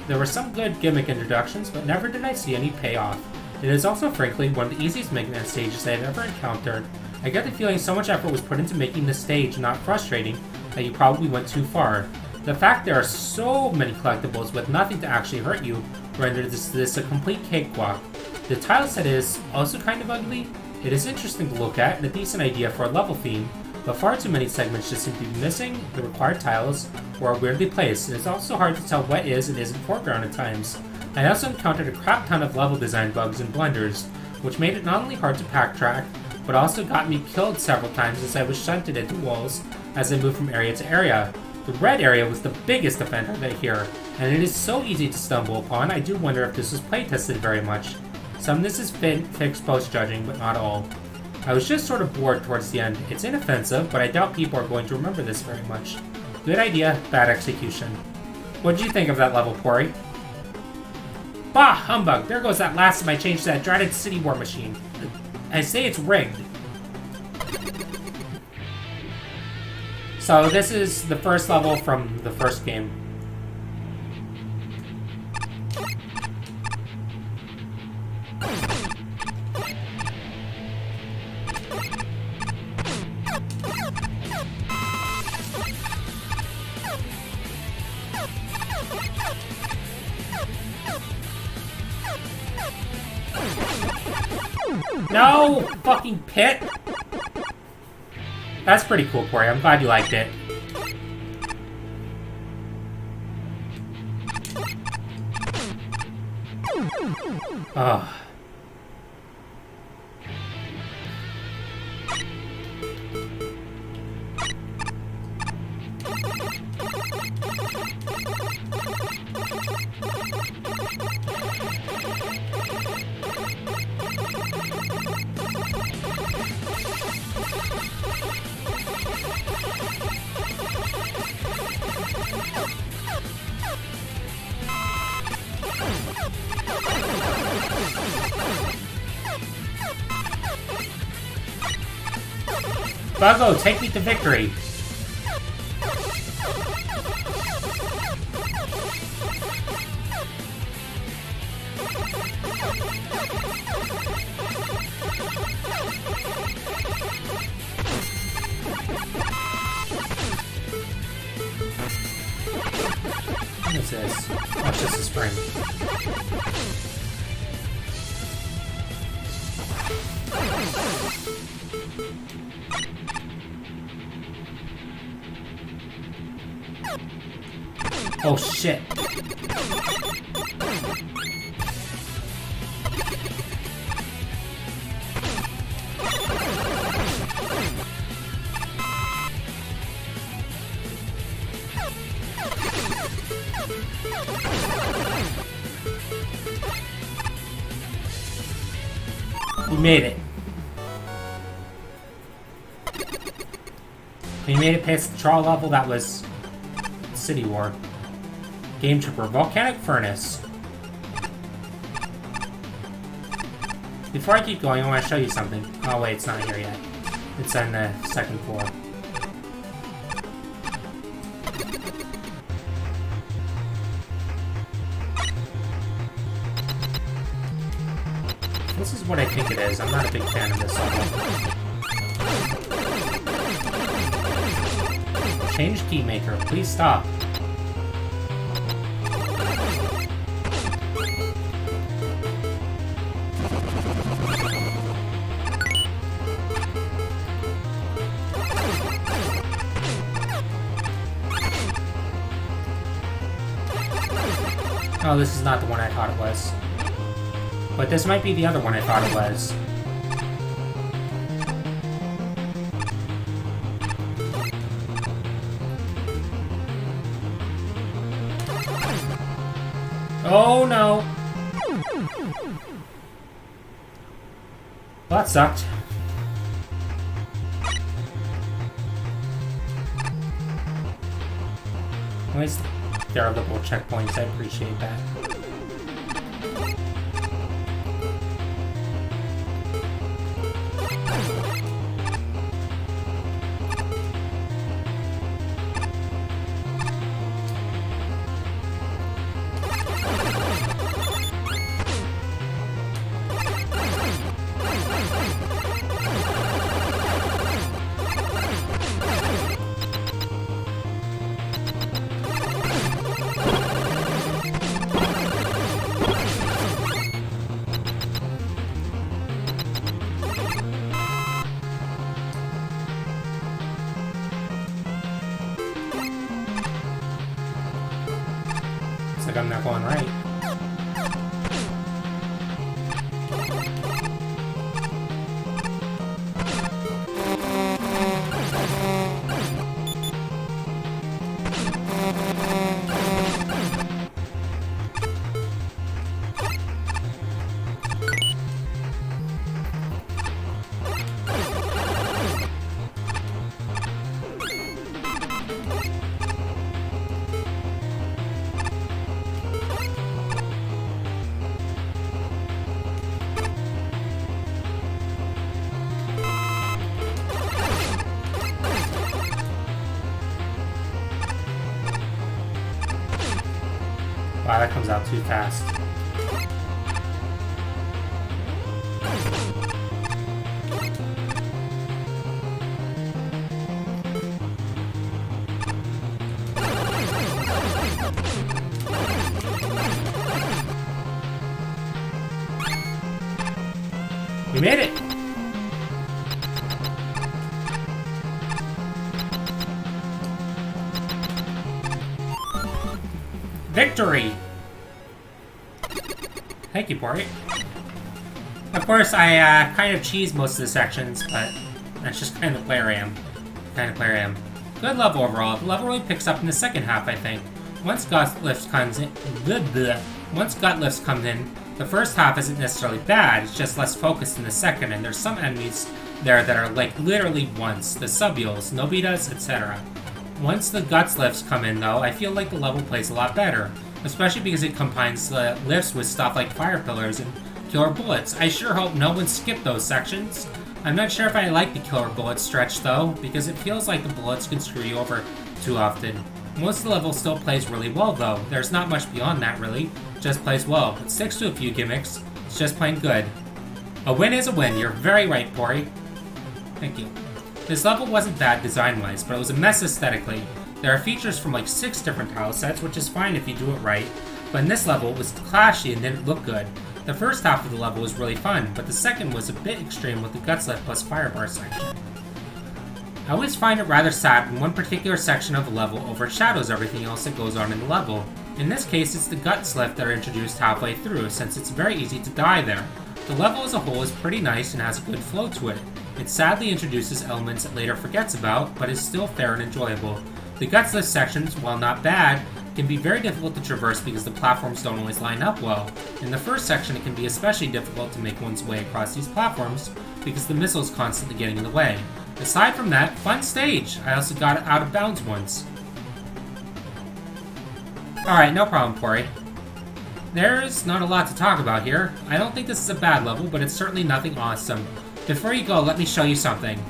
There were some good gimmick introductions, but never did I see any payoff. It is also, frankly, one of the easiest Mega Man stages I have ever encountered. I get the feeling so much effort was put into making this stage not frustrating that you probably went too far. The fact there are so many collectibles with nothing to actually hurt you rendered this a complete cakewalk. The tile set is also kind of ugly. It is interesting to look at and a decent idea for a level theme, but far too many segments just seem to be missing the required tiles or are weirdly placed, and it's also hard to tell what is and isn't foreground at times. I also encountered a crap ton of level design bugs and blunders, which made it not only hard to backtrack, but also got me killed several times as I was shunted into walls as I moved from area to area. The red area was the biggest offender here, and it is so easy to stumble upon. I do wonder if this was playtested very much. Some of this is fixed post-judging, but not all. I was just sort of bored towards the end. It's inoffensive, but I doubt people are going to remember this very much. Good idea, bad execution. What did you think of that level, Pory? Bah, humbug! There goes that last time I changed that dreaded City War machine. I say it's rigged. So this is the first level from the first game. No! Fucking pit! That's pretty cool, Corey. I'm glad you liked it. Ugh. Buggo, take me to victory! What is this? Oh, it's just a spring. Oh shit. We made it. We made it past the trial level that was City War. Game Trooper, Volcanic Furnace. Before I keep going, I want to show you something. Oh wait, it's not here yet. It's on the second floor. This is what I think it is. I'm not a big fan of this level. Change keymaker, please stop. Oh, this is not the one I thought it was. But this might be the other one I thought it was. Oh no! Well, that sucked. At least there are little checkpoints, I appreciate that. Looks like I'm not going right. Wow, that comes out too fast. We made it! Victory! Thank you, Pory. Of course, I kind of cheese most of the sections, but that's just kind of the player I am. Good level overall. The level really picks up in the second half, I think. Once Gut Lifts comes in, the first half isn't necessarily bad, it's just less focused in the second, and there's some enemies there that are like literally once. The Subules, Nobitas, etc. Once the Guts Lifts come in though, I feel like the level plays a lot better. Especially because it combines the lifts with stuff like fire pillars and killer bullets. I sure hope no one skipped those sections. I'm not sure if I like the killer bullet stretch though, because it feels like the bullets can screw you over too often. Most of the level still plays really well though. There's not much beyond that really, just plays well. It sticks to a few gimmicks, it's just plain good. A win is a win, you're very right, Pory. Thank you. This level wasn't bad design-wise, but it was a mess aesthetically. There are features from like 6 different tile sets, which is fine if you do it right, but in this level it was clashy and didn't look good. The first half of the level was really fun, but the second was a bit extreme with the Guts Lift plus Firebar section. I always find it rather sad when one particular section of the level overshadows everything else that goes on in the level. In this case, it's the Guts Lift that are introduced halfway through, since it's very easy to die there. The level as a whole is pretty nice and has a good flow to it. It sadly introduces elements it later forgets about, but is still fair and enjoyable. The Guts Lift sections, while not bad, can be very difficult to traverse because the platforms don't always line up well. In the first section, it can be especially difficult to make one's way across these platforms because the missile's constantly getting in the way. Aside from that, fun stage! I also got out of bounds once. Alright, no problem, Pory. There's not a lot to talk about here. I don't think this is a bad level, but it's certainly nothing awesome. Before you go, let me show you something.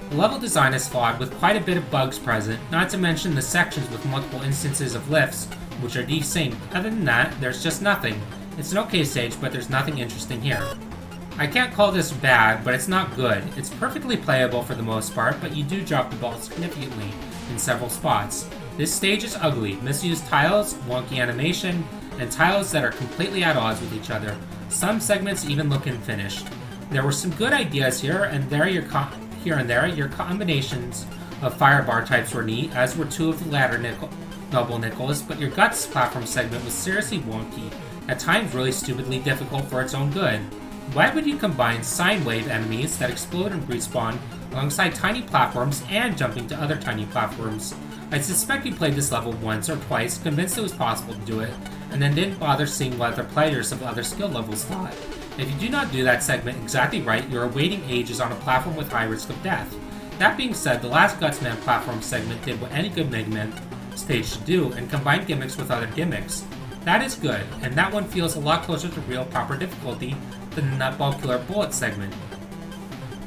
The level design is flawed with quite a bit of bugs present, not to mention the sections with multiple instances of lifts, which are desynced. Other than that, there's just nothing. It's an okay stage, but there's nothing interesting here. I can't call this bad, but it's not good. It's perfectly playable for the most part, but you do drop the ball significantly in several spots. This stage is ugly. Misused tiles, wonky animation, and tiles that are completely at odds with each other. Some segments even look unfinished. There were some good ideas here and there. Your combinations of firebar types were neat, as were 2 of the latter Noble Nickels, but your Guts platform segment was seriously wonky, at times really stupidly difficult for its own good. Why would you combine sine wave enemies that explode and respawn alongside tiny platforms and jumping to other tiny platforms? I suspect you played this level once or twice, convinced it was possible to do it, and then didn't bother seeing what other players of other skill levels thought. If you do not do that segment exactly right, you are waiting ages on a platform with high risk of death. That being said, the last Gutsman platform segment did what any good Mega Man stage should do, and combined gimmicks with other gimmicks. That is good, and that one feels a lot closer to real proper difficulty than the Nutball Killer Bullet segment.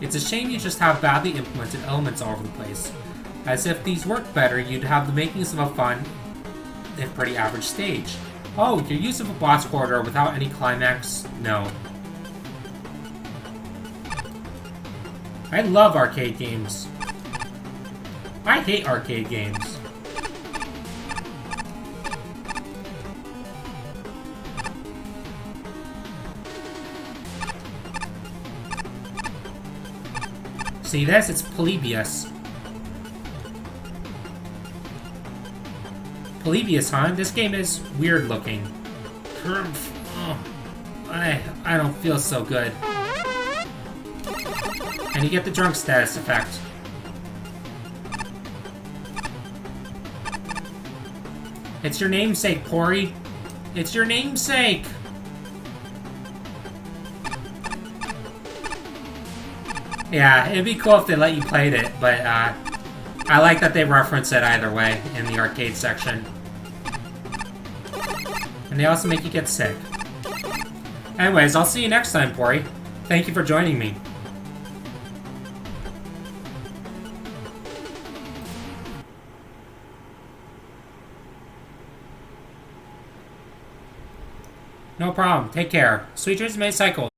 It's a shame you just have badly implemented elements all over the place. As if these worked better, you'd have the makings of a fun, if pretty average stage. Oh, your use of a boss corridor without any climax? No. I love arcade games. I hate arcade games. See this? It's Polybius. Polybius, huh? This game is weird looking. I don't feel so good. And you get the drunk status effect. It's your namesake, Pory. It's your namesake! Yeah, it'd be cool if they let you play it, but I like that they reference it either way in the arcade section. And they also make you get sick. Anyways, I'll see you next time, Pory. Thank you for joining me. No problem. Take care. Sweet dreams may cycle.